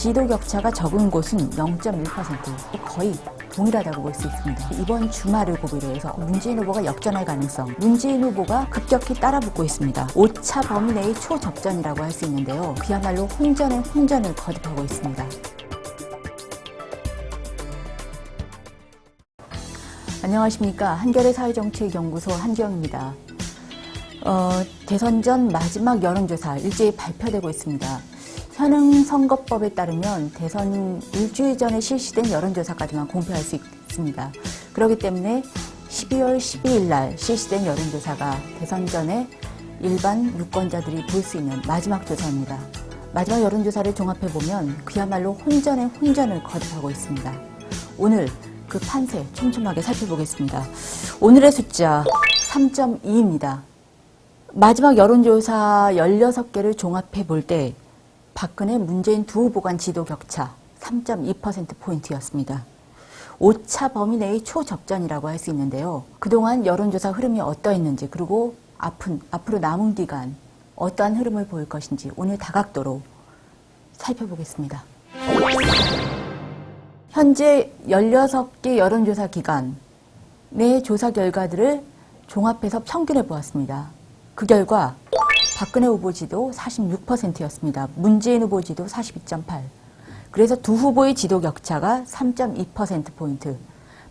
지도 격차가 적은 곳은 0.1%, 거의 동일하다고 볼 수 있습니다. 이번 주말을 고비로 해서 문재인 후보가 역전할 가능성, 문재인 후보가 급격히 따라붙고 있습니다. 오차 범위 내의 초접전이라고 할 수 있는데요. 그야말로 혼전에 혼전을 거듭하고 있습니다. 안녕하십니까. 한겨레 사회정책연구소 한지영입니다. 대선 전 마지막 여론조사 일제히 발표되고 있습니다. 현행 선거법에 따르면 대선 일주일 전에 실시된 여론조사까지만 공표할 수 있습니다. 그렇기 때문에 12월 12일 날 실시된 여론조사가 대선 전에 일반 유권자들이 볼 수 있는 마지막 조사입니다. 마지막 여론조사를 종합해보면 그야말로 혼전에 혼전을 거듭하고 있습니다. 오늘 그 판세 촘촘하게 살펴보겠습니다. 오늘의 숫자 3.2입니다. 마지막 여론조사 16개를 종합해 볼 때 박근혜, 문재인 두 후보 간 지도 격차 3.2%포인트였습니다. 오차 범위 내의 초접전이라고 할 수 있는데요. 그동안 여론조사 흐름이 어떠했는지, 그리고 앞으로 남은 기간 어떠한 흐름을 보일 것인지 오늘 다각도로 살펴보겠습니다. 현재 16개 여론조사 기간 내 조사 결과들을 종합해서 평균해 보았습니다. 그 결과 박근혜 후보 지도 46%였습니다. 문재인 후보 지도 42.8%. 그래서 두 후보의 지도 격차가 3.2%포인트.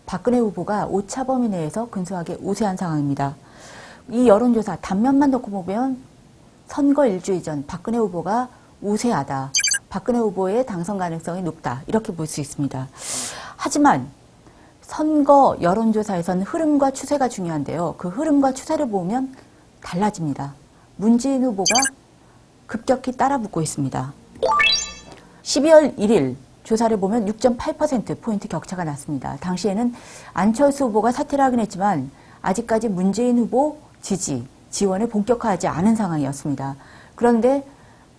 박근혜 후보가 오차 범위 내에서 근소하게 우세한 상황입니다. 이 여론조사 단면만 놓고 보면 선거 일주일 전 박근혜 후보가 우세하다. 박근혜 후보의 당선 가능성이 높다. 이렇게 볼 수 있습니다. 하지만 선거 여론조사에서는 흐름과 추세가 중요한데요. 그 흐름과 추세를 보면 달라집니다. 문재인 후보가 급격히 따라붙고 있습니다. 12월 1일 조사를 보면 6.8%포인트 격차가 났습니다. 당시에는 안철수 후보가 사퇴를 하긴 했지만 아직까지 문재인 후보 지원을 본격화하지 않은 상황이었습니다. 그런데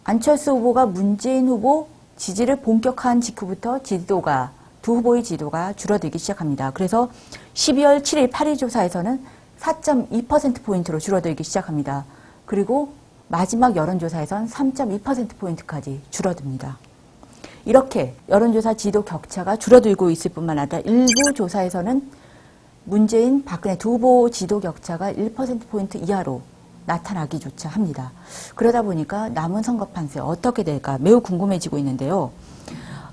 안철수 후보가 문재인 후보 지지를 본격화한 직후부터 두 후보의 지도가 줄어들기 시작합니다. 그래서 12월 7일 8일 조사에서는 4.2%포인트로 줄어들기 시작합니다. 그리고 마지막 여론조사에선 3.2%포인트까지 줄어듭니다. 이렇게 여론조사 지도 격차가 줄어들고 있을 뿐만 아니라 일부 조사에서는 문재인, 박근혜 두 후보 지도 격차가 1%포인트 이하로 나타나기조차 합니다. 그러다 보니까 남은 선거 판세 어떻게 될까 매우 궁금해지고 있는데요.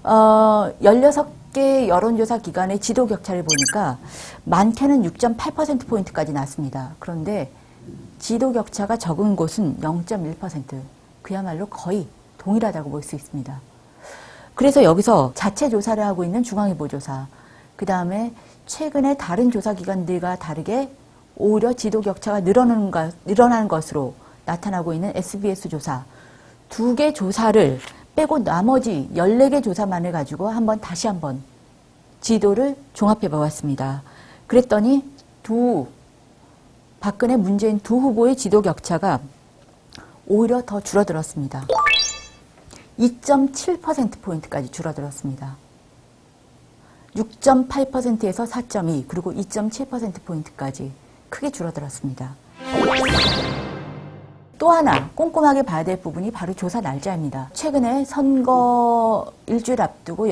16개 여론조사 기간의 지도 격차를 보니까 많게는 6.8%포인트까지 났습니다. 그런데 지도 격차가 적은 곳은 0.1%, 그야말로 거의 동일하다고 볼 수 있습니다. 그래서 여기서 자체 조사를 하고 있는 중앙일보 조사, 그 다음에 최근에 다른 조사 기관들과 다르게 오히려 지도 격차가 늘어나는 것으로 나타나고 있는 SBS 조사, 두 개 조사를 빼고 나머지 14개 조사만을 가지고 다시 한번 지도를 종합해 보았습니다. 그랬더니 박근혜, 문재인 두 후보의 지도 격차가 오히려 더 줄어들었습니다. 2.7%포인트까지 줄어들었습니다. 6.8%에서 4.2, 그리고 2.7%포인트까지 크게 줄어들었습니다. 또 하나 꼼꼼하게 봐야 될 부분이 바로 조사 날짜입니다. 최근에 선거 일주일 앞두고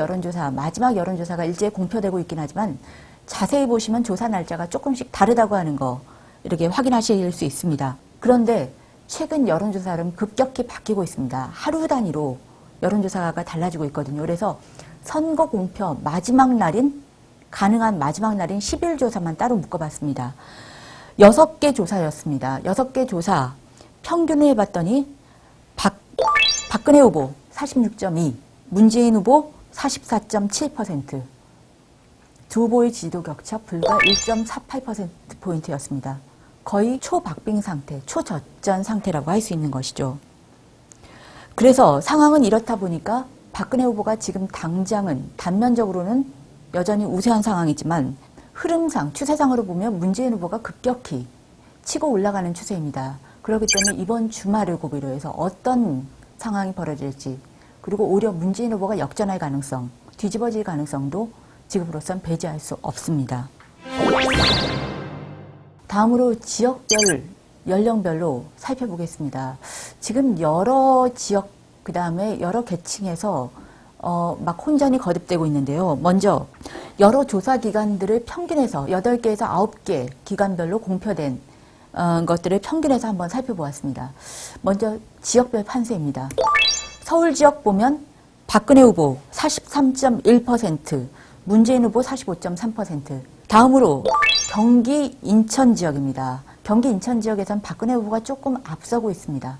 마지막 여론조사가 일제히 공표되고 있긴 하지만 자세히 보시면 조사 날짜가 조금씩 다르다고 하는 거 이렇게 확인하실 수 있습니다. 그런데 최근 여론조사는 급격히 바뀌고 있습니다. 하루 단위로 여론조사가 달라지고 있거든요. 그래서 선거 공표 가능한 마지막 날인 10일 조사만 따로 묶어봤습니다. 6개 조사였습니다. 6개 조사 평균을 해봤더니 박근혜 후보 46.2, 문재인 후보 44.7%, 두 후보의 지도 격차 불과 1.48%포인트였습니다. 거의 초박빙 상태, 초접전 상태라고 할 수 있는 것이죠. 그래서 상황은 이렇다 보니까 박근혜 후보가 지금 당장은 단면적으로는 여전히 우세한 상황이지만 흐름상, 추세상으로 보면 문재인 후보가 급격히 치고 올라가는 추세입니다. 그렇기 때문에 이번 주말을 고비로 해서 어떤 상황이 벌어질지, 그리고 오히려 문재인 후보가 역전할 가능성, 뒤집어질 가능성도 지금으로선 배제할 수 없습니다. 다음으로 지역별, 연령별로 살펴보겠습니다. 지금 여러 지역, 그 다음에 여러 계층에서 막 혼전이 거듭되고 있는데요. 먼저 여러 조사 기관들을 평균해서 8개에서 9개 기관별로 공표된 것들을 평균해서 한번 살펴보았습니다. 먼저 지역별 판세입니다. 서울 지역 보면 박근혜 후보 43.1%, 문재인 후보 45.3%. 다음으로 경기 인천 지역입니다. 경기 인천 지역에선 박근혜 후보가 조금 앞서고 있습니다.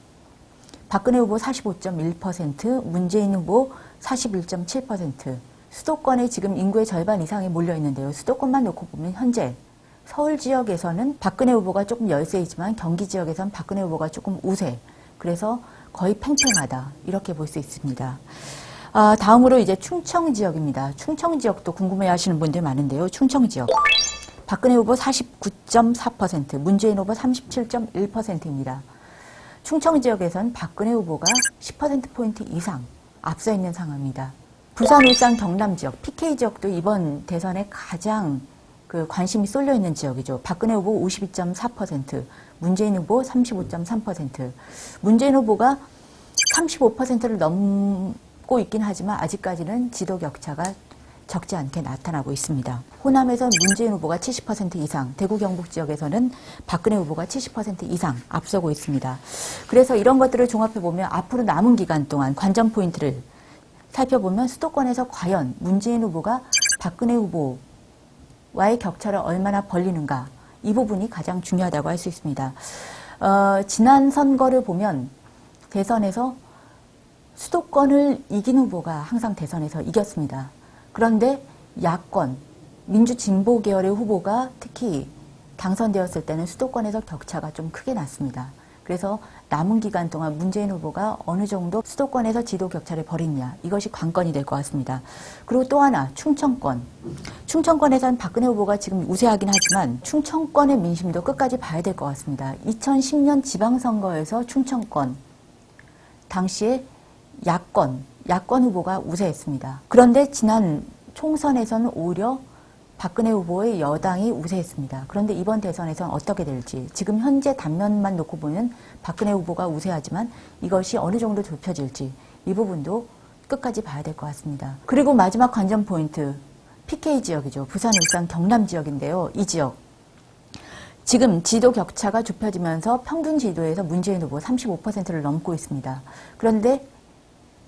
박근혜 후보 45.1%, 문재인 후보 41.7%. 수도권에 지금 인구의 절반 이상이 몰려 있는데요. 수도권만 놓고 보면 현재 서울 지역에서는 박근혜 후보가 조금 열세이지만 경기 지역에서는 박근혜 후보가 조금 우세. 그래서 거의 팽팽하다. 이렇게 볼 수 있습니다. 다음으로 이제 충청 지역입니다. 충청 지역도 궁금해 하시는 분들 많은데요. 충청 지역. 박근혜 후보 49.4%, 문재인 후보 37.1%입니다. 충청 지역에선 박근혜 후보가 10%포인트 이상 앞서 있는 상황입니다. 부산, 울산, 경남 지역, PK 지역도 이번 대선에 가장 관심이 쏠려 있는 지역이죠. 박근혜 후보 52.4%, 문재인 후보 35.3%. 문재인 후보가 35%를 넘고 있긴 하지만 아직까지는 지도 격차가 적지 않게 나타나고 있습니다. 호남에선 문재인 후보가 70% 이상, 대구 경북 지역에서는 박근혜 후보가 70% 이상 앞서고 있습니다. 그래서 이런 것들을 종합해보면 앞으로 남은 기간 동안 관전 포인트를 살펴보면 수도권에서 과연 문재인 후보가 박근혜 후보와의 격차를 얼마나 벌리는가, 이 부분이 가장 중요하다고 할 수 있습니다. 지난 선거를 보면 대선에서 수도권을 이긴 후보가 항상 대선에서 이겼습니다. 그런데 야권, 민주진보 계열의 후보가 특히 당선되었을 때는 수도권에서 격차가 좀 크게 났습니다. 그래서 남은 기간 동안 문재인 후보가 어느 정도 수도권에서 지도 격차를 벌이느냐, 이것이 관건이 될 것 같습니다. 그리고 또 하나, 충청권. 충청권에서는 박근혜 후보가 지금 우세하긴 하지만 충청권의 민심도 끝까지 봐야 될 것 같습니다. 2010년 지방선거에서 충청권, 당시에 야권 후보가 우세했습니다. 그런데 지난 총선에서는 오히려 박근혜 후보의 여당이 우세했습니다. 그런데 이번 대선에서는 어떻게 될지, 지금 현재 단면만 놓고 보면 박근혜 후보가 우세하지만 이것이 어느 정도 좁혀질지, 이 부분도 끝까지 봐야 될 것 같습니다. 그리고 마지막 관전 포인트, PK 지역이죠. 부산, 울산, 경남 지역인데요. 이 지역. 지금 지도 격차가 좁혀지면서 평균 지도에서 문재인 후보 35%를 넘고 있습니다. 그런데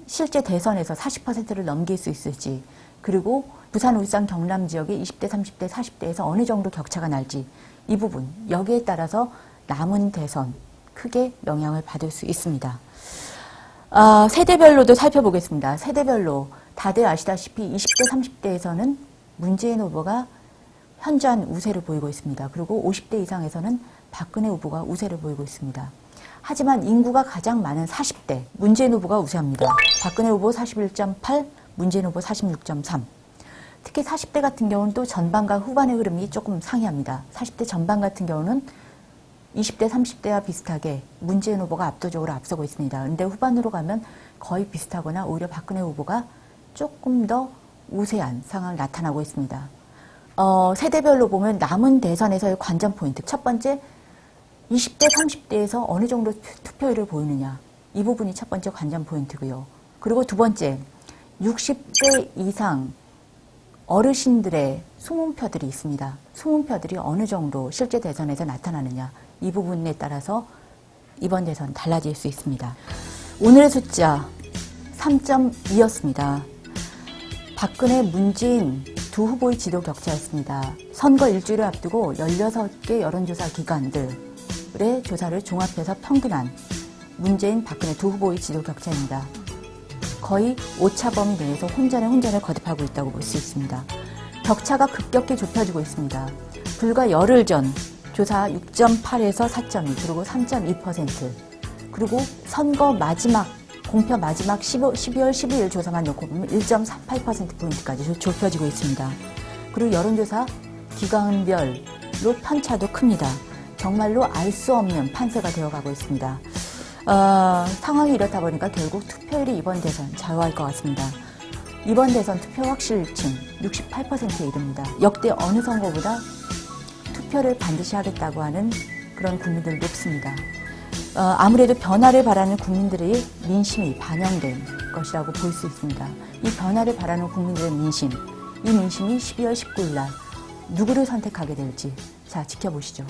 실제 대선에서 40%를 넘길 수 있을지, 그리고 부산, 울산, 경남 지역의 20대, 30대, 40대에서 어느 정도 격차가 날지, 이 부분, 여기에 따라서 남은 대선 크게 영향을 받을 수 있습니다. 세대별로도 살펴보겠습니다. 세대별로 다들 아시다시피 20대, 30대에서는 문재인 후보가 현저한 우세를 보이고 있습니다. 그리고 50대 이상에서는 박근혜 후보가 우세를 보이고 있습니다. 하지만 인구가 가장 많은 40대, 문재인 후보가 우세합니다. 박근혜 후보 41.8, 문재인 후보 46.3. 특히 40대 같은 경우는 또 전반과 후반의 흐름이 조금 상이합니다. 40대 전반 같은 경우는 20대, 30대와 비슷하게 문재인 후보가 압도적으로 앞서고 있습니다. 그런데 후반으로 가면 거의 비슷하거나 오히려 박근혜 후보가 조금 더 우세한 상황을 나타나고 있습니다. 세대별로 보면 남은 대선에서의 관전 포인트. 첫 번째, 20대, 30대에서 어느 정도 투표율을 보이느냐. 이 부분이 첫 번째 관전 포인트고요. 그리고 두 번째, 60대 이상 어르신들의 숨은표들이 있습니다. 숨은표들이 어느 정도 실제 대선에서 나타나느냐. 이 부분에 따라서 이번 대선 달라질 수 있습니다. 오늘의 숫자 3.2였습니다. 박근혜, 문재인 두 후보의 지도 격차였습니다. 선거 일주일을 앞두고 16개 여론조사 기관들의 조사를 종합해서 평균한 문재인, 박근혜 두 후보의 지도 격차입니다. 거의 오차 범위 내에서 혼전을 거듭하고 있다고 볼 수 있습니다. 격차가 급격히 좁혀지고 있습니다. 불과 열흘 전 조사 6.8에서 4.2, 그리고 3.2%, 그리고 선거 마지막, 공표 마지막 12월 12일 조사만 놓고 보면 1.38%포인트까지 좁혀지고 있습니다. 그리고 여론조사 기관별로 편차도 큽니다. 정말로 알 수 없는 판세가 되어가고 있습니다. 상황이 이렇다 보니까 결국 투표율이 이번 대선 좌우할 것 같습니다. 이번 대선 투표 확실층 68%에 이릅니다. 역대 어느 선거보다 투표를 반드시 하겠다고 하는 그런 국민들 높습니다. 아무래도 변화를 바라는 국민들의 민심이 반영된 것이라고 볼 수 있습니다. 이 변화를 바라는 국민들의 민심, 이 민심이 12월 19일 날 누구를 선택하게 될지 자 지켜보시죠.